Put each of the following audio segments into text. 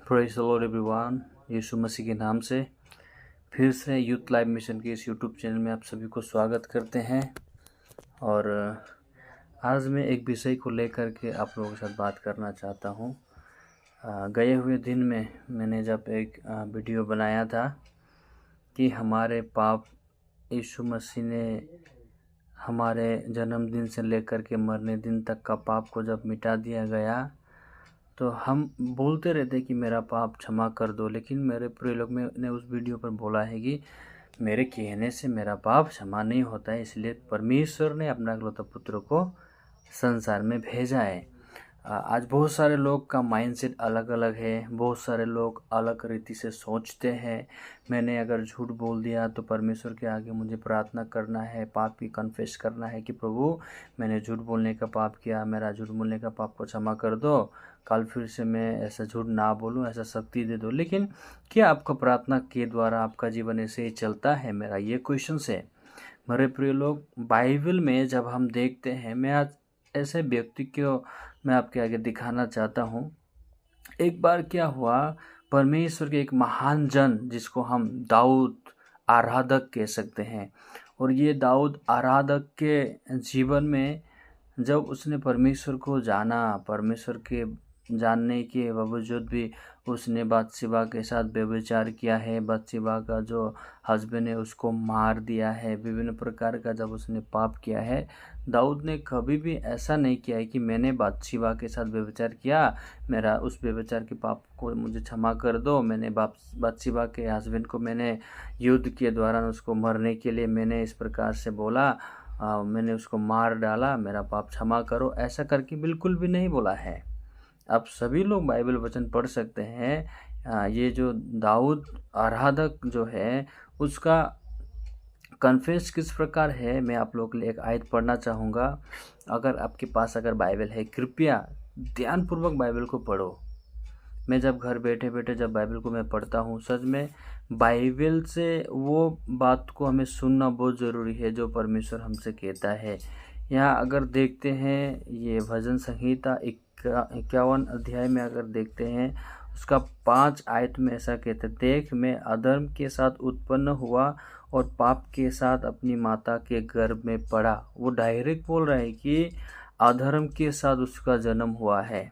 Praise the lord everyone. Yeshu Masih के नाम से फिर से यूथ लाइव मिशन के इस यूट्यूब चैनल में आप सभी को स्वागत करते हैं। और आज मैं एक विषय को लेकर के आप लोगों के साथ बात करना चाहता हूँ। गए हुए दिन में मैंने जब एक वीडियो बनाया था कि हमारे पाप यीशु मसीह ने हमारे जन्मदिन से लेकर के मरने दिन तक का पाप को जब मिटा दिया गया, तो हम बोलते रहते कि मेरा पाप क्षमा कर दो, लेकिन मेरे प्रिय लोग ने उस वीडियो पर बोला है कि मेरे कहने से मेरा पाप क्षमा नहीं होता है, इसलिए परमेश्वर ने अपना इकलौता पुत्र को संसार में भेजा है। आज बहुत सारे लोग का माइंडसेट अलग अलग है, बहुत सारे लोग अलग रीति से सोचते हैं। मैंने अगर झूठ बोल दिया तो परमेश्वर के आगे मुझे प्रार्थना करना है, पाप की कन्फेस करना है कि प्रभु मैंने झूठ बोलने का पाप किया, मेरा झूठ बोलने का पाप को क्षमा कर दो, कल फिर से मैं ऐसा झूठ ना बोलूं, ऐसा शक्ति दे दो। लेकिन क्या आपका प्रार्थना के द्वारा आपका जीवन ऐसे ही चलता है? मेरा ये क्वेश्चन है। मेरे प्रिय लोग, बाइबल में जब हम देखते हैं, मैं आज ऐसे व्यक्ति को मैं आपके आगे दिखाना चाहता हूँ। एक बार क्या हुआ, परमेश्वर के एक महान जन जिसको हम दाऊद आराधक कह सकते हैं, और ये दाऊद आराधक के जीवन में जब उसने परमेश्वर को जाना, परमेश्वर के जानने के बावजूद भी उसने बत्शेबा के साथ व्यभिचार किया है। बत्शेबा का जो हस्बैंड है उसको मार दिया है। विभिन्न प्रकार का जब उसने पाप किया है, दाऊद ने कभी भी ऐसा नहीं किया है कि मैंने बत्शेबा के साथ व्यभिचार किया, मेरा उस व्यभिचार के पाप को मुझे क्षमा कर दो, मैंने बत्शेबा के हस्बैंड को मैंने युद्ध के दौरान उसको मरने के लिए मैंने इस प्रकार से बोला, मैंने उसको मार डाला, मेरा पाप क्षमा करो, ऐसा करके बिल्कुल भी नहीं बोला है। आप सभी लोग बाइबल वचन पढ़ सकते हैं। ये जो दाऊद आराधक जो है उसका कन्फेस किस प्रकार है, मैं आप लोगों के लिए एक आयत पढ़ना चाहूँगा। अगर आपके पास अगर बाइबल है, कृपया ध्यानपूर्वक बाइबल को पढ़ो। मैं जब घर बैठे बैठे जब बाइबल को मैं पढ़ता हूँ, सच में बाइबल से वो बात को हमें सुनना बहुत ज़रूरी है जो परमेश्वर हमसे कहता है। यहाँ अगर देखते हैं, ये भजन संहिता 51 अध्याय में अगर देखते हैं, उसका 5 आयत में ऐसा कहते, देख मैं अधर्म के साथ उत्पन्न हुआ और पाप के साथ अपनी माता के गर्भ में पड़ा। वो डायरेक्ट बोल रहा है कि अधर्म के साथ उसका जन्म हुआ है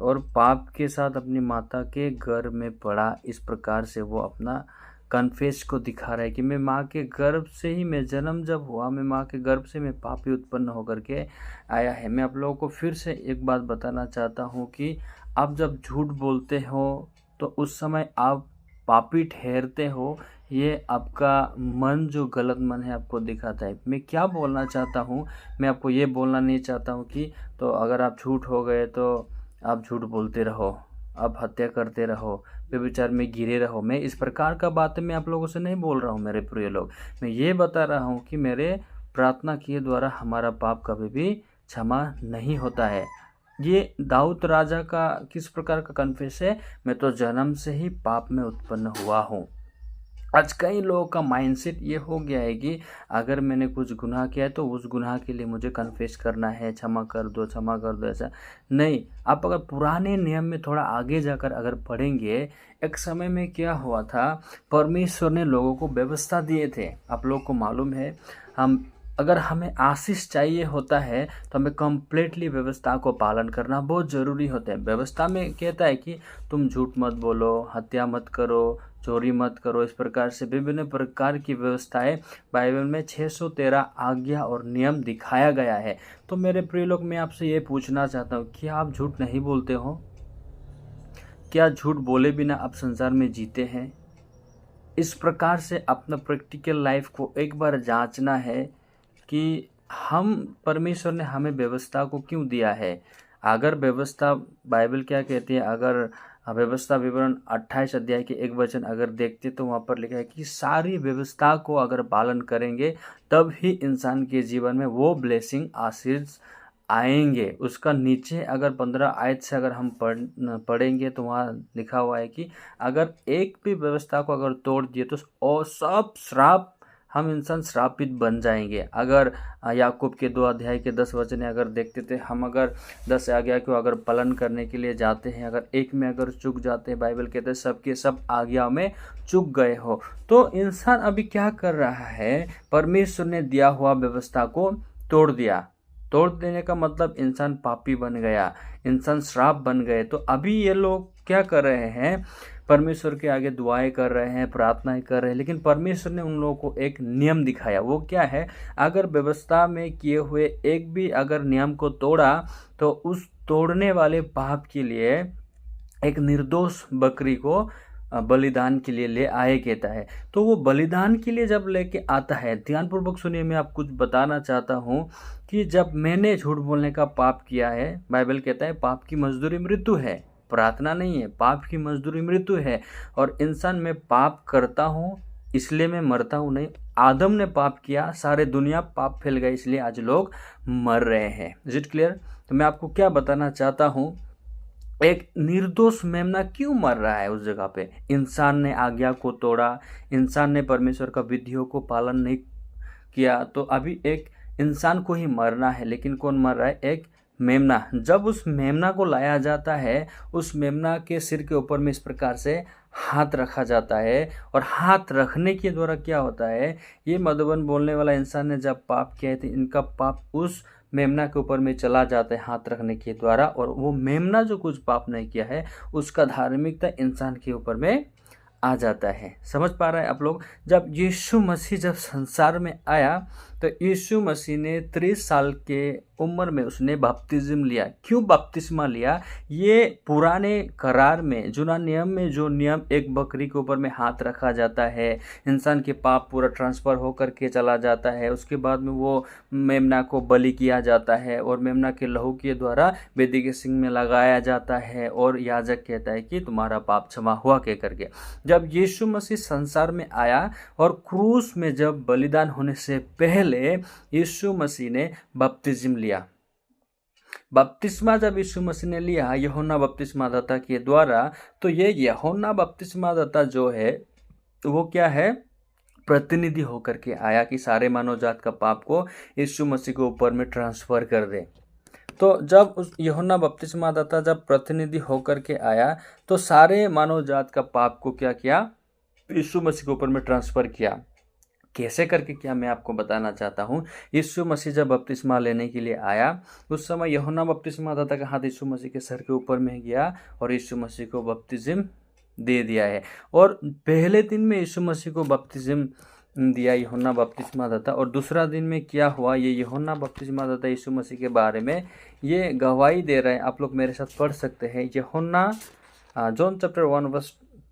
और पाप के साथ अपनी माता के गर्भ में पड़ा। इस प्रकार से वो अपना कन्फेस को दिखा रहा है कि मैं माँ के गर्भ से ही, मैं जन्म जब हुआ, मैं माँ के गर्भ से मैं पापी उत्पन्न होकर के आया है। मैं आप लोगों को फिर से एक बात बताना चाहता हूँ कि आप जब झूठ बोलते हो तो उस समय आप पापी ठहरते हो। ये आपका मन, जो गलत मन है, आपको दिखाता है। मैं क्या बोलना चाहता हूँ, मैं आपको ये बोलना नहीं चाहता हूँ कि तो अगर आप झूठ हो गए तो आप झूठ बोलते रहो, आप हत्या करते रहो, व्यभिचार में गिरे रहो। मैं इस प्रकार का बातें मैं आप लोगों से नहीं बोल रहा हूँ मेरे प्रिय लोग। मैं ये बता रहा हूँ कि मेरे प्रार्थना किए द्वारा हमारा पाप कभी भी क्षमा नहीं होता है। ये दाऊद राजा का किस प्रकार का कन्फेस है, मैं तो जन्म से ही पाप में उत्पन्न हुआ हूँ। आज कई लोगों का माइंडसेट ये हो गया है कि अगर मैंने कुछ गुनाह किया है तो उस गुनाह के लिए मुझे कन्फेस करना है, क्षमा कर दो, क्षमा कर दो। ऐसा नहीं। आप अगर पुराने नियम में थोड़ा आगे जाकर अगर पढ़ेंगे, एक समय में क्या हुआ था, परमेश्वर ने लोगों को व्यवस्था दिए थे। आप लोग को मालूम है, हम अगर हमें आशीष चाहिए होता है तो हमें कम्प्लीटली व्यवस्था को पालन करना बहुत ज़रूरी होता है। व्यवस्था में कहता है कि तुम झूठ मत बोलो, हत्या मत करो, चोरी मत करो। इस प्रकार से विभिन्न प्रकार की व्यवस्थाएं बाइबल में 613 आज्ञा और नियम दिखाया गया है। तो मेरे प्रिय लोग, मैं आपसे ये पूछना चाहता हूँ, क्या आप झूठ नहीं बोलते हो? क्या झूठ बोले बिना आप संसार में जीते हैं? इस प्रकार से अपना प्रैक्टिकल लाइफ को एक बार जांचना है कि हम, परमेश्वर ने हमें व्यवस्था को क्यों दिया है। अगर व्यवस्था, बाइबल क्या कहती है, अगर व्यवस्था विवरण 28 अध्याय के 1 वचन अगर देखते तो वहाँ पर लिखा है कि सारी व्यवस्था को अगर पालन करेंगे तब ही इंसान के जीवन में वो ब्लेसिंग, आशीष आएंगे। उसका नीचे अगर 15 आयत से अगर हम पढ़ेंगे तो वहाँ लिखा हुआ है कि अगर एक भी व्यवस्था को अगर तोड़ दिए तो और सब श्राप हम इंसान श्रापित बन जाएंगे। अगर याकूब के 2 अध्याय के 10 वचन अगर देखते थे, हम अगर 10 आज्ञा को अगर पालन करने के लिए जाते हैं, अगर एक में अगर चूक जाते हैं, बाइबल कहते हैं सबके सब आज्ञा में चूक गए हो। तो इंसान अभी क्या कर रहा है, परमेश्वर ने दिया हुआ व्यवस्था को तोड़ दिया। तोड़ देने का मतलब इंसान पापी बन गया, इंसान श्राप बन गए। तो अभी ये लोग क्या कर रहे हैं, परमेश्वर के आगे दुआएं कर रहे हैं, प्रार्थनाएं कर रहे हैं, लेकिन परमेश्वर ने उन लोगों को एक नियम दिखाया। वो क्या है, अगर व्यवस्था में किए हुए एक भी अगर नियम को तोड़ा तो उस तोड़ने वाले पाप के लिए एक निर्दोष बकरी को बलिदान के लिए ले आए कहता है। तो वो बलिदान के लिए जब लेके आता है, ध्यानपूर्वक सुनिए, मैं आपको कुछ बताना चाहता हूँ कि जब मैंने झूठ बोलने का पाप किया है, बाइबल कहता है पाप की मजदूरी मृत्यु है, प्रार्थना नहीं है, पाप की मजदूरी मृत्यु है। और इंसान में पाप करता हूँ इसलिए मैं मरता हूँ नहीं। आदम ने पाप किया, सारे दुनिया पाप फैल गए, इसलिए आज लोग मर रहे हैं। Is it clear? तो मैं आपको क्या बताना चाहता हूँ, एक निर्दोष मेमना क्यों मर रहा है उस जगह पे? इंसान ने आज्ञा को तोड़ा, इंसान ने परमेश्वर का विधियों को पालन नहीं किया, तो अभी एक इंसान को ही मरना है। लेकिन कौन मर रहा है? एक मेमना। जब उस मेमना को लाया जाता है, उस मेमना के सिर के ऊपर में इस प्रकार से हाथ रखा जाता है, और हाथ रखने के द्वारा क्या होता है, ये मधुबन बोलने वाला इंसान ने जब पाप किया है, इनका पाप उस मेमना के ऊपर में चला जाता है हाथ रखने के द्वारा, और वो मेमना जो कुछ पाप नहीं किया है उसका धार्मिकता इंसान के ऊपर में आ जाता है। समझ पा रहे हैं आप लोग? जब यीशु मसीह जब संसार में आया तो यीशु मसीह ने 30 साल के उम्र में उसने बपतिस्म लिया। क्यों बपतिस्मा लिया? ये पुराने करार में, जुना नियम में जो नियम एक बकरी के ऊपर में हाथ रखा जाता है, इंसान के पाप पूरा ट्रांसफ़र होकर के चला जाता है, उसके बाद में वो मेमना को बलि किया जाता है और मेमना के लहू के द्वारा वेदी के सिंग में लगाया जाता है, और याजक कहता है कि तुम्हारा पाप क्षमा हुआ कह करके। जब यीशु मसीह संसार में आया और क्रूस में जब बलिदान होने से पहले यीशु मसीह ने बपतिस्म लिया। बपतिस्मा जब यीशु मसीह ने लिया यूहन्ना बपतिस्मादाता के द्वारा, तो ये यूहन्ना बपतिस्मादाता जो है वो क्या है, प्रतिनिधि होकर के आया कि सारे मानव जात का पाप को यीशु मसीह के ऊपर में ट्रांसफर कर दे। तो जब उस यूहन्ना बपतिस्मादाता जब प्रतिनिधि होकर के आया तो सारे मानव जात का पाप को क्या किया, यीशु मसीह के ऊपर में ट्रांसफर किया। कैसे करके क्या, मैं आपको बताना चाहता हूँ। यीशु मसीह जब बपतिस्मा लेने के लिए आया उस समय यूहन्ना बपतिस्मादाता का हाथ यीशु मसीह के सर के ऊपर में गया और यीशु मसीह को बपतिस्म दे दिया है। और पहले दिन में यीशु मसीह को बपतिस्म दिया यूहन्ना बपतिस्मादाता, और दूसरा दिन में क्या हुआ, ये यूहन्ना बपतिस्मादाता यीशु मसीह के बारे में ये गवाही दे रहे हैं। आप लोग मेरे साथ पढ़ सकते हैं। यूहन्ना जॉन चैप्टर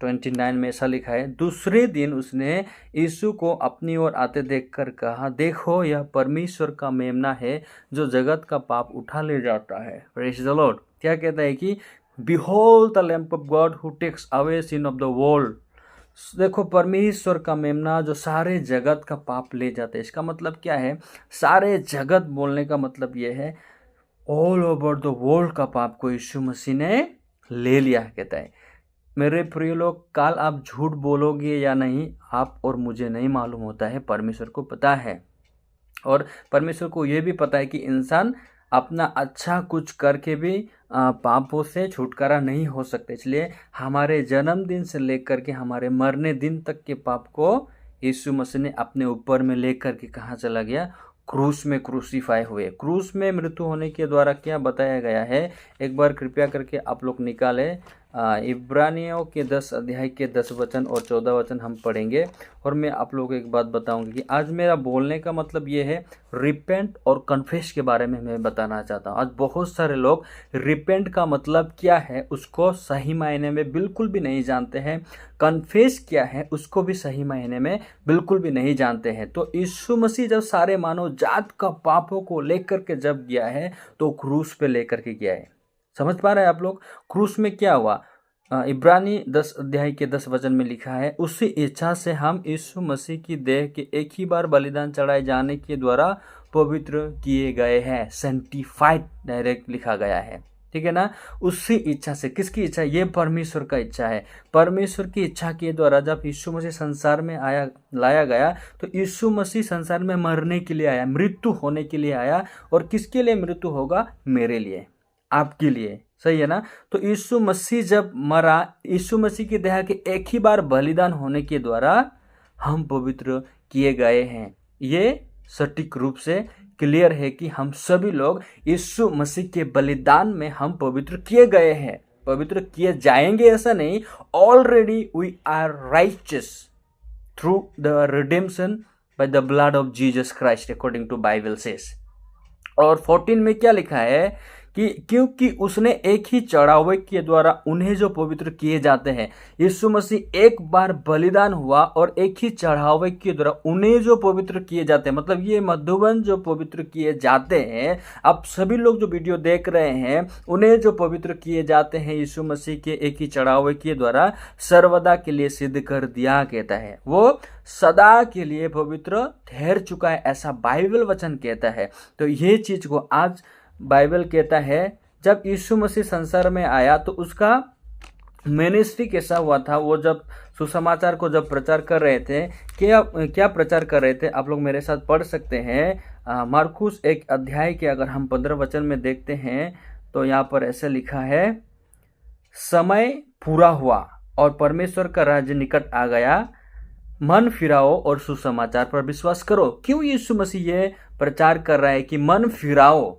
1:29 में ऐसा लिखा है, दूसरे दिन उसने यीशु को अपनी ओर आते देखकर कहा, देखो यह परमेश्वर का मेमना है जो जगत का पाप उठा ले जाता है। Praise the Lord. क्या कहता है कि behold the lamb of God who takes away sin of the world. देखो परमेश्वर का मेमना जो सारे जगत का पाप ले जाता है। इसका मतलब क्या है, सारे जगत बोलने का मतलब ये है ऑल ओवर द वर्ल्ड का पाप को यीशु मसीह ने ले लिया कहता है। मेरे प्रिय लोग, काल आप झूठ बोलोगे या नहीं आप और मुझे नहीं मालूम होता है, परमेश्वर को पता है। और परमेश्वर को ये भी पता है कि इंसान अपना अच्छा कुछ करके भी पापों से छुटकारा नहीं हो सकते। इसलिए हमारे जन्मदिन से लेकर के हमारे मरने दिन तक के पाप को यीशु मसीह ने अपने ऊपर में लेकर के कहाँ चला गया, क्रूस में क्रूसीफाई हुए। क्रूस में मृत्यु होने के द्वारा क्या बताया गया है, एक बार कृपया करके आप लोग निकालें। इब्रानियों के 10 अध्याय के 10 वचन और 14 वचन हम पढ़ेंगे। और मैं आप लोगों को एक बात बताऊंगी कि आज मेरा बोलने का मतलब ये है, रिपेंट और कन्फेस के बारे में मैं बताना चाहता हूँ। आज बहुत सारे लोग रिपेंट का मतलब क्या है उसको सही मायने में बिल्कुल भी नहीं जानते हैं, कन्फेस क्या है उसको भी सही मायने में बिल्कुल भी नहीं जानते हैं। तो यीशु मसीह जब सारे मानव जात का पापों को लेकर के जब गया है तो क्रूस पे लेकर के गया है। समझ पा रहे हैं आप लोग? क्रूस में क्या हुआ, इब्रानी 10 अध्याय के 10 वचन में लिखा है, उसी इच्छा से हम यीशु मसीह की देह के एक ही बार बलिदान चढ़ाए जाने के द्वारा पवित्र किए गए हैं। सेंटिफाइड डायरेक्ट लिखा गया है। ठीक है ना। उसी इच्छा से, किसकी इच्छा? ये परमेश्वर का इच्छा है। परमेश्वर की इच्छा के द्वारा जब यीशु मसीह संसार में लाया गया, तो यीशु मसीह संसार में मरने के लिए आया, मृत्यु होने के लिए आया। और किसके लिए मृत्यु होगा? मेरे लिए, आपके लिए, सही है ना। तो यीशु मसीह जब मरा, यीशु मसीह की देह के एक ही बार बलिदान होने के द्वारा हम पवित्र किए गए हैं। ये सटीक रूप से क्लियर है कि हम सभी लोग यीशु मसीह के बलिदान में हम पवित्र किए गए हैं। पवित्र किए जाएंगे ऐसा नहीं, already we are righteous through the redemption by the blood of Jesus Christ according to Bible says. और 14 में क्या लिखा है कि क्योंकि उसने एक ही चढ़ावे के द्वारा उन्हें जो पवित्र किए जाते हैं, यीशु मसीह एक बार बलिदान हुआ और एक ही चढ़ावे के द्वारा उन्हें जो पवित्र किए जाते हैं, मतलब ये मधुबन जो पवित्र किए जाते हैं, आप सभी लोग जो वीडियो देख रहे हैं, उन्हें जो पवित्र किए जाते हैं यीशु मसीह के एक ही चढ़ावे के द्वारा सर्वदा के लिए सिद्ध कर दिया कहता है। वो सदा के लिए पवित्र ठहर चुका है, ऐसा बाइबल वचन कहता है। तो ये चीज को आज बाइबल कहता है, जब यीशु मसीह संसार में आया तो उसका मिनिस्ट्री कैसा हुआ था? वो जब सुसमाचार को जब प्रचार कर रहे थे, क्या प्रचार कर रहे थे? आप लोग मेरे साथ पढ़ सकते हैं। मार्कुस 1 अध्याय के अगर हम 15 वचन में देखते हैं तो यहाँ पर ऐसे लिखा है, समय पूरा हुआ और परमेश्वर का राज्य निकट आ गया, मन फिराओ और सुसमाचार पर विश्वास करो। क्यों यीशु मसीह ये प्रचार कर रहा है कि मन फिराओ?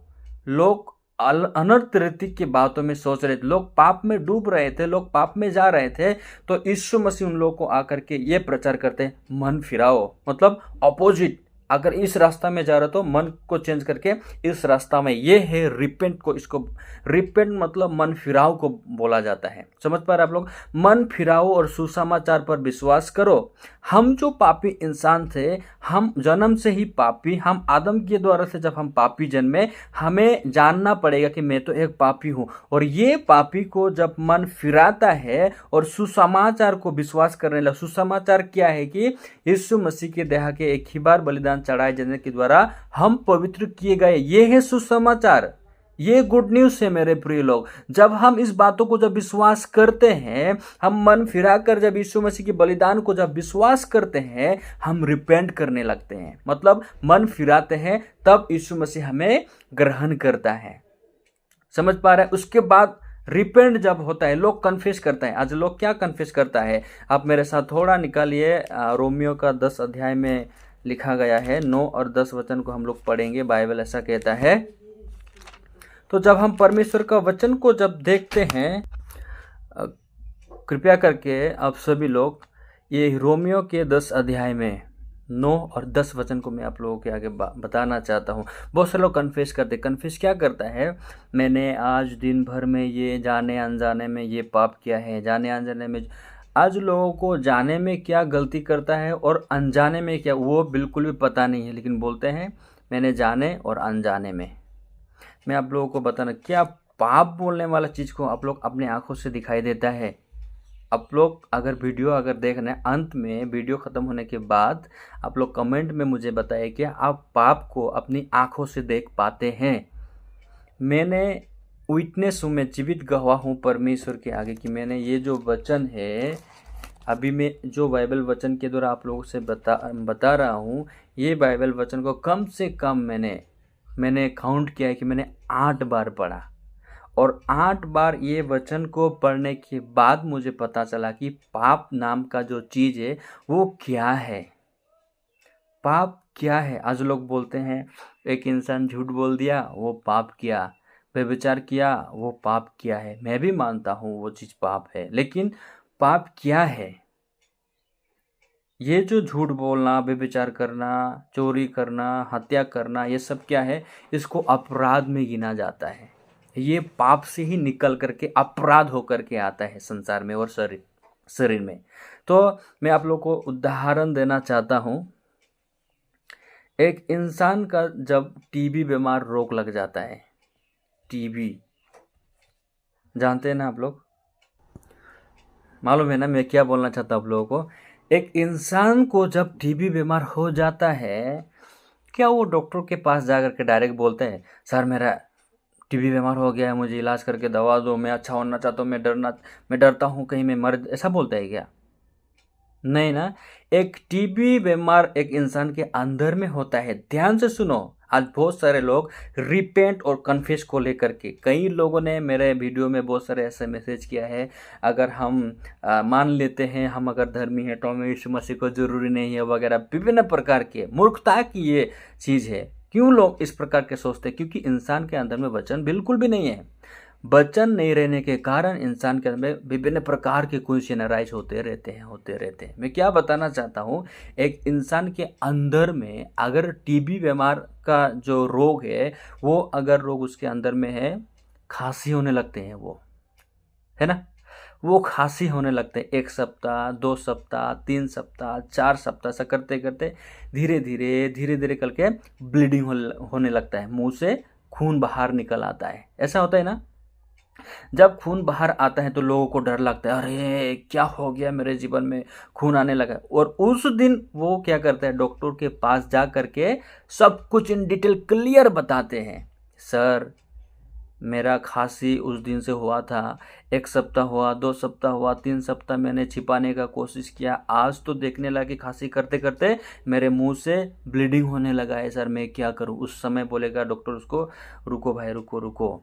लोग अनर्थ रीति की बातों में सोच रहे थे, लोग पाप में डूब रहे थे, लोग पाप में जा रहे थे। तो यीशु मसीह उन लोगों को आकर के ये प्रचार करते हैं, मन फिराओ, मतलब अपोजिट। अगर इस रास्ता में जा रहे हो तो मन को चेंज करके इस रास्ता में, ये है रिपेंट को, इसको रिपेंट मतलब मन फिराओ को बोला जाता है। समझ पा रहे आप लोग? मन फिराओ और सुसमाचार पर विश्वास करो। हम जो पापी इंसान थे, हम जन्म से ही पापी, हम आदम के द्वारा से जब हम पापी जन्मे, हमें जानना पड़ेगा कि मैं तो एक पापी हूँ। और ये पापी को जब मन फिराता है और सुसमाचार को विश्वास करने लगा, सुसमाचार क्या है कि यीशु मसीह के देह के एक ही बार बलिदान चढ़ाए जाने के द्वारा हम पवित्र किए गए, ये है सुसमाचार, ये गुड न्यूज है मेरे प्रिय लोग। जब हम इस बातों को जब विश्वास करते हैं, हम मन फिराकर जब यीशु मसीह के बलिदान को जब विश्वास करते हैं, हम रिपेंट करने लगते हैं, मतलब मन फिराते हैं, तब यीशु मसीह हमें ग्रहण करता है। समझ पा रहे हैं? उसके बाद रिपेंट जब होता है, लोग कन्फेस करते हैं। आज लोग क्या कन्फेस करता है? आप मेरे साथ थोड़ा निकालिए, रोमियो का 10 अध्याय में लिखा गया है, 9 और 10 वचन को हम लोग पढ़ेंगे। बाइबल ऐसा कहता है। तो जब हम परमेश्वर का वचन को जब देखते हैं, कृपया करके आप सभी लोग ये रोमियो के 10 अध्याय में 9 और 10 वचन को मैं आप लोगों के आगे बताना चाहता हूँ। बहुत से लोग कन्फेस करते, कन्फेस क्या करता है? मैंने आज दिन भर में ये जाने अनजाने में ये पाप किया है, जाने अनजाने में। आज लोगों को जाने में क्या गलती करता है और अनजाने में क्या, वो बिल्कुल भी पता नहीं है, लेकिन बोलते हैं मैंने जाने और अनजाने में। मैं आप लोगों को बताना, क्या पाप बोलने वाला चीज़ को आप लोग अपने आंखों से दिखाई देता है? आप लोग अगर वीडियो अगर देखना है, अंत में वीडियो ख़त्म होने के बाद आप लोग कमेंट में मुझे बताइए कि आप पाप को अपनी आंखों से देख पाते हैं। मैंने विटनेस हूँ, मैं जीवित गवाह हूँ परमेश्वर के आगे कि मैंने ये जो वचन है, अभी मैं जो बाइबल वचन के द्वारा आप लोगों से बता रहा हूँ, ये बाइबल वचन को कम से कम मैंने काउंट किया है कि मैंने 8 बार पढ़ा। और 8 बार ये वचन को पढ़ने के बाद मुझे पता चला कि पाप नाम का जो चीज़ है वो क्या है, पाप क्या है। आज लोग बोलते हैं एक इंसान झूठ बोल दिया वो पाप किया, व्यभिचार किया वो पाप किया है। मैं भी मानता हूँ वो चीज़ पाप है, लेकिन पाप क्या है? ये जो झूठ बोलना, व्यभिचार करना, चोरी करना, हत्या करना, ये सब क्या है? इसको अपराध में गिना जाता है। ये पाप से ही निकल करके अपराध होकर के आता है संसार में और शरीर में। तो मैं आप लोग को उदाहरण देना चाहता हूँ। एक इंसान का जब टीबी बीमार रोग लग जाता है, टीबी जानते हैं ना आप लोग, मालूम है ना मैं क्या बोलना चाहता हूँ आप लोगों को? एक इंसान को जब टीबी बीमार हो जाता है, क्या वो डॉक्टर के पास जाकर के डायरेक्ट बोलते हैं सर मेरा टीबी बीमार हो गया है, मुझे इलाज करके दवा दो, मैं अच्छा होना चाहता हूँ, मैं डरता हूँ कहीं मैं मर, ऐसा बोलता है क्या? नहीं ना। एक टीबी बीमार एक इंसान के अंदर में होता है। ध्यान से सुनो, आज बहुत सारे लोग रिपेंट और कन्फेस को लेकर के, कई लोगों ने मेरे वीडियो में बहुत सारे ऐसे मैसेज किया है, अगर हम मान लेते हैं हम अगर धर्मी हैं तो हमें यीशु मसीह को जरूरी नहीं है वगैरह, विभिन्न प्रकार के मूर्खता की ये चीज़ है। क्यों लोग इस प्रकार के सोचते हैं? क्योंकि इंसान के अंदर में वचन बिल्कुल भी नहीं है। वचन नहीं रहने के कारण इंसान के अंदर विभिन्न प्रकार के क्वेश्चन अराइज होते रहते हैं। मैं क्या बताना चाहता हूँ, एक इंसान के अंदर में अगर टीबी बीमार का जो रोग है, वो अगर रोग उसके अंदर में है, खांसी होने लगते हैं, वो है ना, वो खांसी होने लगते हैं। 1 सप्ताह, 2 सप्ताह, 3 सप्ताह, 4 सप्ताह ऐसा करते करते धीरे धीरे करके ब्लीडिंग होने लगता है, मुंह से खून बाहर निकल आता है। ऐसा होता है ना। जब खून बाहर आता है तो लोगों को डर लगता है, अरे क्या हो गया, मेरे जीवन में खून आने लगा। और उस दिन वो क्या करता है, डॉक्टर के पास जा करके सब कुछ इन डिटेल क्लियर बताते हैं। सर, मेरा खांसी उस दिन से हुआ था, 1 सप्ताह हुआ, 2 सप्ताह हुआ, 3 सप्ताह मैंने छिपाने का कोशिश किया, आज तो देखने लगे खांसी करते करते मेरे मुंह से ब्लीडिंग होने लगा है। सर मैं क्या करूं? उस समय बोलेगा डॉक्टर उसको, रुको भाई रुको।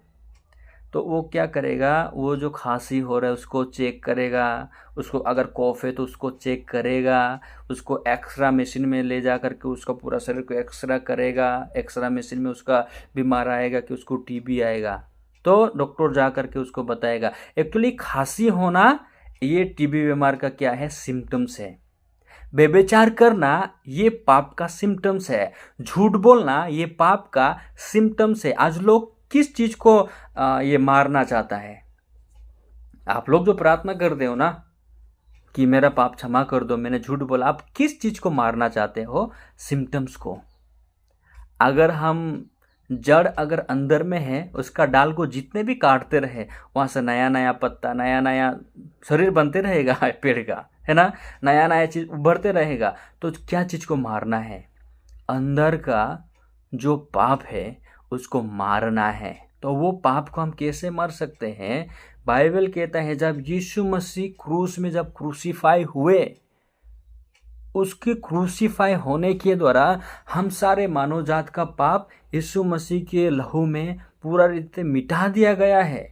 तो वो क्या करेगा, वो जो खांसी हो रहा है उसको चेक करेगा, उसको अगर कॉफ है तो उसको चेक करेगा, उसको एक्सरा मशीन में ले जा करके उसका पूरा शरीर को एक्सरा करेगा। एक्सरा मशीन में उसका बीमार आएगा कि उसको टीबी आएगा, तो डॉक्टर जा करके उसको बताएगा। एक्चुअली खांसी होना ये टीबी बीमार का क्या है, सिम्टम्स है। व्यभिचार करना ये पाप का सिम्टम्स है। झूठ बोलना ये पाप का सिम्टम्स है। आज लोग किस चीज को ये मारना चाहता है? आप लोग जो प्रार्थना करते हो ना कि मेरा पाप क्षमा कर दो, मैंने झूठ बोला, आप किस चीज को मारना चाहते हो? सिम्टम्स को। अगर हम जड़ अगर अंदर में है, उसका डाल को जितने भी काटते रहे, वहां से नया नया पत्ता, नया नया शरीर बनते रहेगा पेड़ का, है ना, नया नया चीज उभरते रहेगा। तो क्या चीज को मारना है? अंदर का जो पाप है उसको मारना है। तो वो पाप को हम कैसे मार सकते हैं? बाइबल कहता है जब यीशु मसीह क्रूस में जब क्रूसीफाई हुए, उसके क्रूसीफाई होने के द्वारा हम सारे मानव जात का पाप यीशु मसीह के लहू में पूरा रीति मिटा दिया गया है।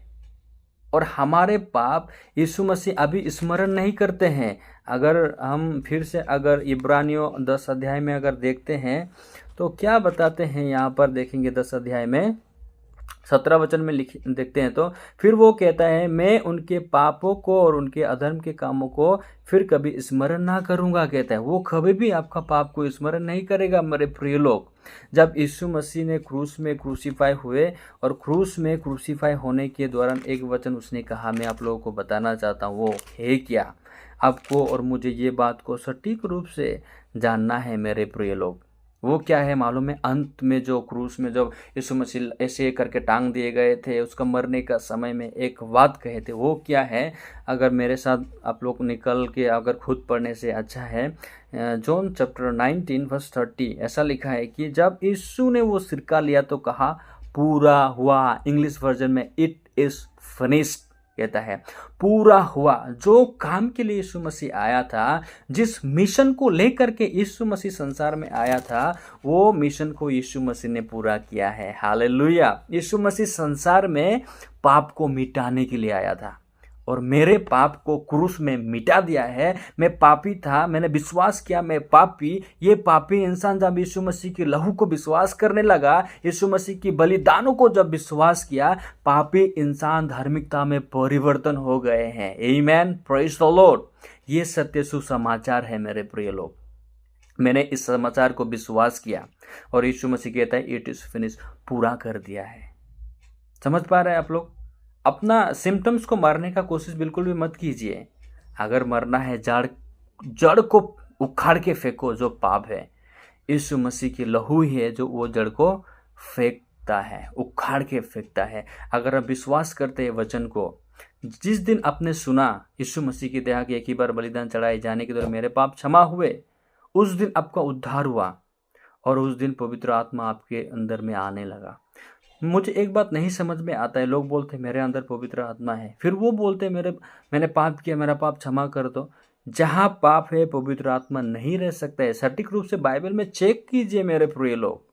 और हमारे पाप यीशु मसीह अभी स्मरण नहीं करते हैं। अगर हम फिर से अगर इब्रानियों 10 अध्याय में अगर देखते हैं तो क्या बताते हैं, यहाँ पर देखेंगे 10 अध्याय में 17 वचन में देखते हैं तो फिर वो कहता है, मैं उनके पापों को और उनके अधर्म के कामों को फिर कभी स्मरण ना करूंगा। कहता है वो कभी भी आपका पाप को स्मरण नहीं करेगा। मेरे प्रिय लोग, जब यीशु मसीह ने क्रूस में क्रूसीफाई हुए और क्रूस में क्रूसीफाई होने के दौरान एक वचन उसने कहा, मैं आप लोगों को बताना चाहता हूँ, वो है क्या? आपको और मुझे ये बात को सटीक रूप से जानना है मेरे प्रिय लोग। वो क्या है मालूम है? अंत में जो क्रूस में जब यीशु मसीह ऐसे करके टांग दिए गए थे, उसका मरने का समय में एक बात कहे थे, वो क्या है? अगर मेरे साथ आप लोग निकल के अगर खुद पढ़ने से अच्छा है, जॉन चैप्टर 19 वर्स 30 ऐसा लिखा है कि जब यीशु ने वो सिरका लिया तो कहा पूरा हुआ। इंग्लिश वर्जन में इट इज फिनिश्ड कहता है, पूरा हुआ। जो काम के लिए यीशु मसीह आया था, जिस मिशन को लेकर के यीशु मसीह संसार में आया था, वो मिशन को यीशु मसीह ने पूरा किया है। हालेलुया। यीशु मसीह संसार में पाप को मिटाने के लिए आया था और मेरे पाप को क्रूस में मिटा दिया है। मैं पापी था, मैंने विश्वास किया मैं पापी। ये पापी इंसान जब यीशु मसीह की लहू को विश्वास करने लगा, यीशु मसीह की बलिदानों को जब विश्वास किया, पापी इंसान धार्मिकता में परिवर्तन हो गए हैं। आमीन, प्रेज द लॉर्ड। ये सत्य सुसमाचार है मेरे प्रिय लोग। मैंने इस समाचार को विश्वास किया और यीशु मसीह कहता है इट इज फिनिश, पूरा कर दिया है। समझ पा रहे हैं आप लोग? अपना सिम्टम्स को मारने का कोशिश बिल्कुल भी मत कीजिए। अगर मरना है, जड़ को उखाड़ के फेंको। जो पाप है, यीशु मसीह की लहू ही है जो वो जड़ को फेंकता है, उखाड़ के फेंकता है। अगर आप विश्वास करते हैं वचन को, जिस दिन आपने सुना यीशु मसीह की दया की एक ही बार बलिदान चढ़ाए जाने के द्वारा मेरे पाप क्षमा हुए, उस दिन आपका उद्धार हुआ और उस दिन पवित्र आत्मा आपके अंदर में आने लगा। मुझे एक बात नहीं समझ में आता है, लोग बोलते हैं मेरे अंदर पवित्र आत्मा है, फिर वो बोलते हैं मैंने पाप किया, मेरा पाप क्षमा कर दो। जहाँ पाप है पवित्र आत्मा नहीं रह सकता है। सटीक रूप से बाइबल में चेक कीजिए मेरे प्रिय लोग।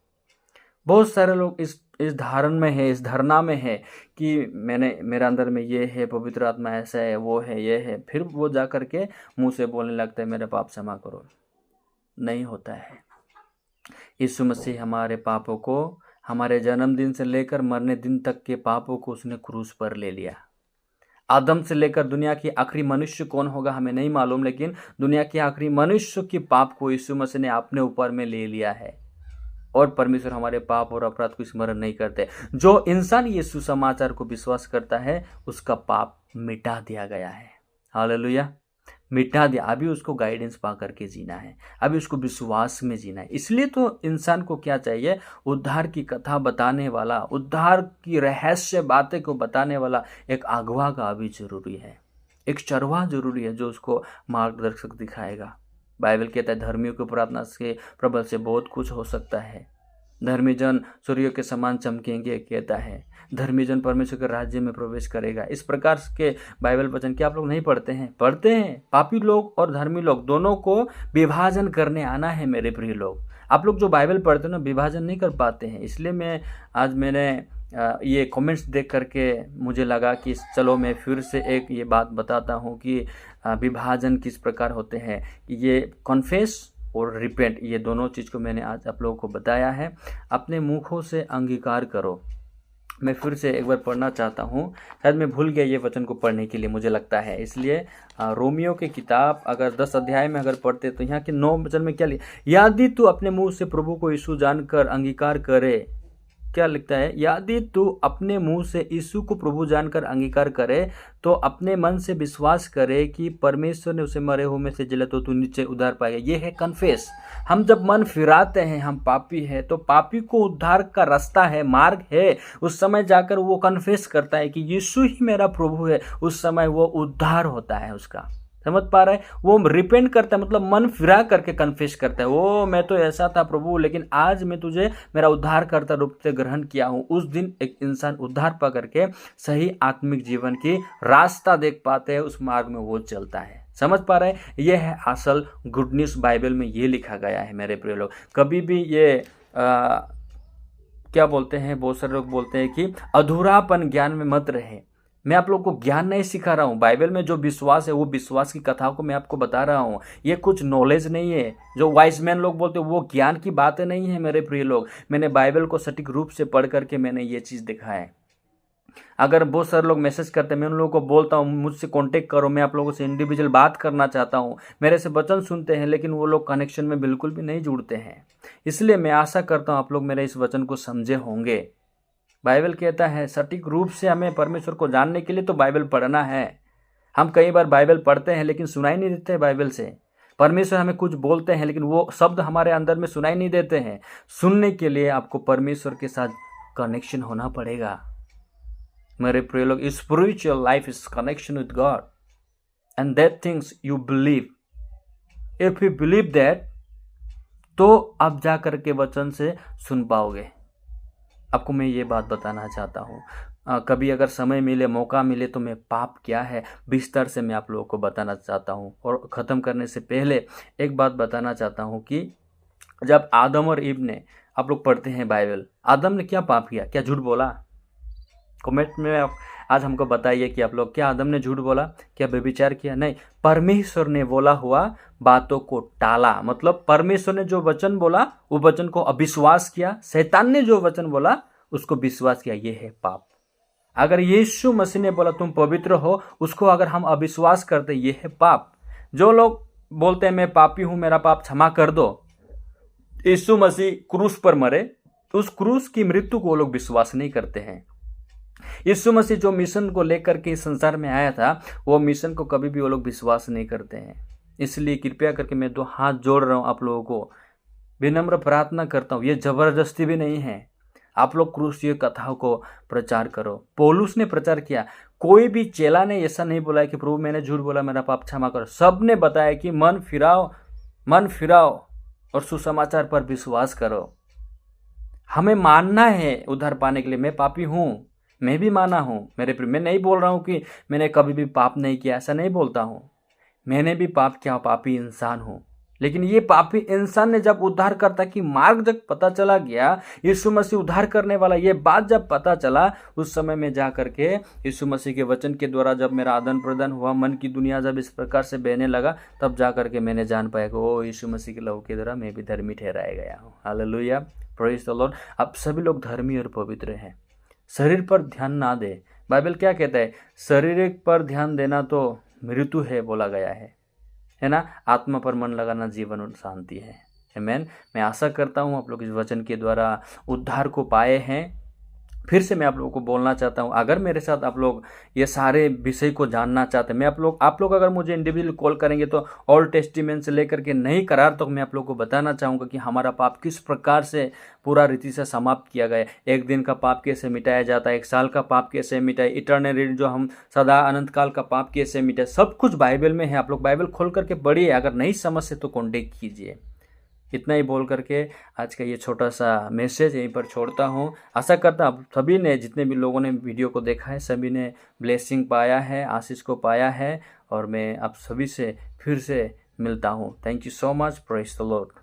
बहुत सारे लोग इस धारण में है, इस धारणा में है कि मेरा अंदर में ये है, पवित्र आत्मा ऐसा है, वो है, ये है, फिर वो जा कर के मुँह से बोलने लगता है मेरे पाप क्षमा करो। नहीं होता है। यीशु मसीह हमारे पापों को, हमारे जन्मदिन से लेकर मरने दिन तक के पापों को उसने क्रूस पर ले लिया। आदम से लेकर दुनिया की आखिरी मनुष्य कौन होगा हमें नहीं मालूम, लेकिन दुनिया के आखिरी मनुष्य के पाप को यीशु मसीह ने अपने ऊपर में ले लिया है। और परमेश्वर हमारे पाप और अपराध को स्मरण नहीं करते। जो इंसान यीशु समाचार को विश्वास करता है उसका पाप मिटा दिया गया है। हालेलुया, मिटा दिया। अभी उसको गाइडेंस पा करके जीना है, अभी उसको विश्वास में जीना है। इसलिए तो इंसान को क्या चाहिए? उद्धार की कथा बताने वाला, उद्धार की रहस्य बातें को बताने वाला एक अगुवा का अभी जरूरी है, एक चरवाहा जरूरी है जो उसको मार्गदर्शक दिखाएगा। बाइबल कहता है धर्मियों की प्रार्थना के प्रबल से बहुत कुछ हो सकता है। धर्मी जन सूर्य के समान चमकेंगे, कहता है धर्मी जन परमेश्वर के राज्य में प्रवेश करेगा। इस प्रकार के बाइबल वचन क्या आप लोग नहीं पढ़ते हैं? पढ़ते हैं। पापी लोग और धर्मी लोग दोनों को विभाजन करने आना है मेरे प्रिय लोग। आप लोग जो बाइबल पढ़ते हैं ना, विभाजन नहीं कर पाते हैं। इसलिए मैंने ये कमेंट्स देख करके मुझे लगा कि चलो मैं फिर से एक ये बात बताता हूँ कि विभाजन किस प्रकार होते हैं। ये कॉन्फेस और रिपेंट, ये दोनों चीज़ को मैंने आज आप लोगों को बताया है। अपने मुखों से अंगीकार करो। मैं फिर से एक बार पढ़ना चाहता हूँ, शायद मैं भूल गया ये वचन को पढ़ने के लिए, मुझे लगता है। इसलिए रोमियो की किताब अगर 10 अध्याय में अगर पढ़ते तो यहाँ के 9 वचन में क्या लिखा? यदि तू अपने मुंह से प्रभु को यीशु जानकर अंगीकार करे, क्या लिखता है? यदि तू अपने मुंह से यीशु को प्रभु जानकर अंगीकार करे तो अपने मन से विश्वास करे कि परमेश्वर ने उसे मरे हुए में से जिला तो तू नीचे उद्धार पाएगा। ये है कन्फेस। हम जब मन फिराते हैं, हम पापी है, तो पापी को उद्धार का रास्ता है, मार्ग है। उस समय जाकर वो कन्फेस करता है कि यीशु ही मेरा प्रभु है, उस समय वो उद्धार होता है उसका। समझ पा रहे हैं? वो रिपेंट करता है, मतलब मन फिरा करके कन्फेस करता है, ओ मैं तो ऐसा था प्रभु, लेकिन आज मैं तुझे मेरा उद्धारकर्ता रूप से ग्रहण किया हूँ। उस दिन एक इंसान उद्धार पा करके सही आत्मिक जीवन की रास्ता देख पाते हैं, उस मार्ग में वो चलता है। समझ पा रहे हैं? ये है असल गुड न्यूज़। बाइबल में ये लिखा गया है मेरे प्रिय लोग। कभी भी ये क्या बोलते हैं, बहुत सारे लोग बोलते हैं कि अधूरापन ज्ञान में मत रहे। मैं आप लोग को ज्ञान नहीं सिखा रहा हूँ। बाइबल में जो विश्वास है वो विश्वास की कथाओं को मैं आपको बता रहा हूँ। ये कुछ नॉलेज नहीं है जो वाइज मैन लोग बोलते हैं, वो ज्ञान की बातें नहीं है मेरे प्रिय लोग। मैंने बाइबल को सटीक रूप से पढ़ करके मैंने ये चीज़ देखा है। अगर बहुत सारे लोग मैसेज करते हैं, मैं उन लोगों को बोलता हूँ मुझसे कांटेक्ट करो, मैं आप लोगों से इंडिविजुअल बात करना चाहता हूँ। मेरे से वचन सुनते हैं लेकिन वो लोग कनेक्शन में बिल्कुल भी नहीं जुड़ते हैं। इसलिए मैं आशा करता हूँ आप लोग मेरे इस वचन को समझे होंगे। बाइबल कहता है सटीक रूप से हमें परमेश्वर को जानने के लिए तो बाइबल पढ़ना है। हम कई बार बाइबल पढ़ते हैं लेकिन सुनाई नहीं देते बाइबल से। परमेश्वर हमें कुछ बोलते हैं लेकिन वो शब्द हमारे अंदर में सुनाई नहीं देते हैं। सुनने के लिए आपको परमेश्वर के साथ कनेक्शन होना पड़ेगा मेरे प्रिय लोग। Spiritual life is connection with God and that things you believe. If you believe that, तो आप जा करके वचन से सुन पाओगे। आपको मैं ये बात बताना चाहता हूँ। कभी अगर समय मिले, मौका मिले, तो मैं पाप क्या है विस्तार से मैं आप लोगों को बताना चाहता हूँ। और ख़त्म करने से पहले एक बात बताना चाहता हूँ कि जब आदम और ईव ने, आप लोग पढ़ते हैं बाइबल, आदम ने क्या पाप किया? क्या झूठ बोला? कमेंट में आप आज हमको बताइए कि आप लोग, क्या आदम ने झूठ बोला? क्या व्यभिचार किया? नहीं। परमेश्वर ने बोला हुआ बातों को टाला, मतलब परमेश्वर ने जो वचन बोला वो वचन को अविश्वास किया। शैतान ने जो वचन बोला उसको विश्वास किया। ये है पाप। अगर यीशु मसीह ने बोला तुम पवित्र हो, उसको अगर हम अविश्वास करते, ये है पाप। जो लोग बोलते हैं मैं पापी हूं, मेरा पाप क्षमा कर दो, यीशु मसीह क्रूस पर मरे, उस क्रूस की मृत्यु को वो लोग विश्वास नहीं करते हैं। यीशु मसीह जो मिशन को लेकर के इस संसार में आया था, वो मिशन को कभी भी वो लोग विश्वास नहीं करते हैं। इसलिए कृपया करके मैं दो हाथ जोड़ रहा हूँ, आप लोगों को विनम्र प्रार्थना करता हूँ। ये जबरदस्ती भी नहीं है। आप लोग क्रूसीय कथाओं को प्रचार करो। पौलुस ने प्रचार किया। कोई भी चेला ने ऐसा नहीं बोला कि प्रभु मैंने झूठ बोला, मेरा पाप क्षमा करो। सब ने बताया कि मन फिराओ और सुसमाचार पर विश्वास करो। हमें मानना है उद्धार पाने के लिए। मैं पापी हूँ, मैं भी माना हूँ मेरे प्रिय। मैं नहीं बोल रहा हूँ कि मैंने कभी भी पाप नहीं किया, ऐसा नहीं बोलता हूँ। मैंने भी पाप किया, पापी इंसान हूँ। लेकिन ये पापी इंसान ने जब उद्धारकर्ता की मार्ग जब पता चला गया, यीशु मसीह उद्धार करने वाला, ये बात जब पता चला, उस समय में जा करके यीशु मसीह के वचन के द्वारा जब मेरा आदान प्रदान हुआ, मन की दुनिया जब इस प्रकार से बहने लगा, तब जा करके मैंने जान पाया कि ओ यीशु मसीह के लहू के द्वारा मैं भी धर्मी ठहराया गया हूँ। Hallelujah, praise the Lord. अब सभी लोग धर्मी और पवित्र हैं। शरीर पर ध्यान ना दे। बाइबल क्या कहता है? शरीर पर ध्यान देना तो मृत्यु है बोला गया है ना। आत्मा पर मन लगाना जीवन और शांति है। आमीन। मैं आशा करता हूँ आप लोग इस वचन के द्वारा उद्धार को पाए हैं। फिर से मैं आप लोगों को बोलना चाहता हूँ, अगर मेरे साथ आप लोग ये सारे विषय को जानना चाहते हैं, मैं आप लोग अगर मुझे इंडिविजुअल कॉल करेंगे तो ओल्ड टेस्टिमेंट से लेकर के नई करार तो मैं आप लोग को बताना चाहूँगा कि हमारा पाप किस प्रकार से पूरा रीति से समाप्त किया गया है। एक दिन का पाप कैसे मिटाया जाता है, एक साल का पाप कैसे मिटाए, इटर्नल जो हम सदा अनंत काल का पाप कैसे मिटाए, सब कुछ बाइबल में है। आप लोग बाइबल खोल करके पढ़िए। अगर नहीं समझ से तो कॉन्टेक्ट कीजिए। इतना ही बोल करके आज का ये छोटा सा मैसेज यहीं पर छोड़ता हूँ। आशा करता हूँ सभी ने, जितने भी लोगों ने वीडियो को देखा है, सभी ने ब्लेसिंग पाया है, आशीष को पाया है। और मैं आप सभी से फिर से मिलता हूँ। Thank you so much. Praise the Lord.